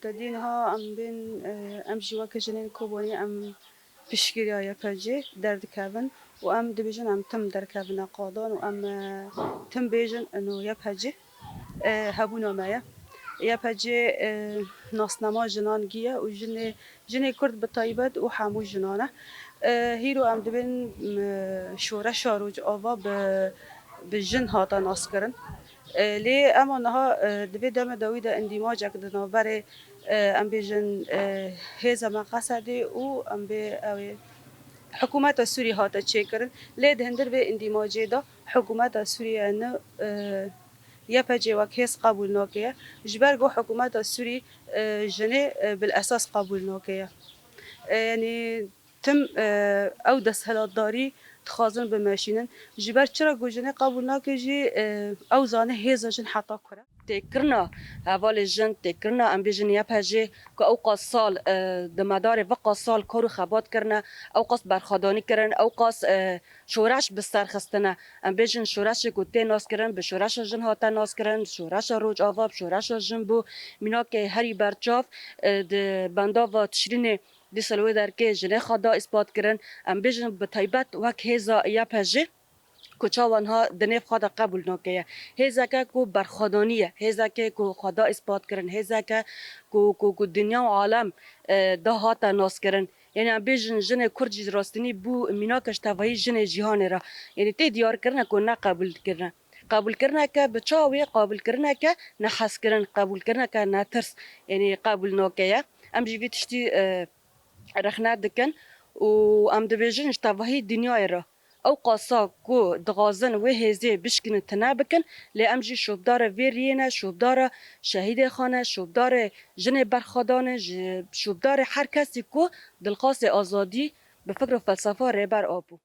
تدينها ام بين ام جوا كجنين كوبوني ام بشكريا يا بجي درد كابن وام دبيجن ام تم در كابن قادان وام تم بيجن انه يا بجي هبونا مايا يا بجي ناصنما جنان جيا وجني جني كرد بطيبت وحامو جنانه هيرو ام دبن شورا شاروج آوا بالجن هاتا ناسكرن لي اما نها دبي دم داويدا اندماج اكدنا بري ام بيجن هيزا ما قصدي و ام بي حكومة سوريا هاتا تشيكرن لي دهندر بي اندماجي دا حكومة سوريا انه يا بجي وكيس قبول نوكيا جبرجو حكومة سوري جني بالاساس قبول نوكيا يعني تم او دسهلات داری تخازن بماشینن جبر چرا گوجنه قبول ناکجی او زانه هیزا جن حتا کرا تكرنا هوال الجن تكرنا ام بيجن يبهجي كأوقات سال دمدار وقت سال كورو خبات كرنا أوقات برخداني كرن أوقات شورش بستر خستنا ام بيجن شورش گوته ناس كرن بشورش جن هاتا ناس كرن شورش روج آواب شورش جن بو مینا که هری برچاف د بندا و تشرین دی سلوی در که جنه خدا اثبات کرن ام بيجن بتایبت وک هزا یبهجی کچاوانها دنیف خدا قبول نکیه هزا که کو برخدانیه هزا که کو خدا اثبات کرن هزا که کو دنیا و عالم ده هاتا ناس کرن یعنی بیژن جن کرد راستنی بو مینا کش توهی جن جهان را یعنی تی دیار کرن کو نه قبول کرن قبول کرنا که بچاوی قبول کرنا که نه حس کرن قبول کرنا که نه ترس یعنی قبول نکیه ام جوی تشتی رخنه دکن و ام دبیجن توهی دنیا را او قاسا کو دغازن و هزی بشکن تنابکن لی امجی شوبدار ویرینه شوبدار شهید خانه شوبدار جن برخدانه شوبدار هر کسی کو دلخواست آزادی به فکر و فلسفه رهبر آبو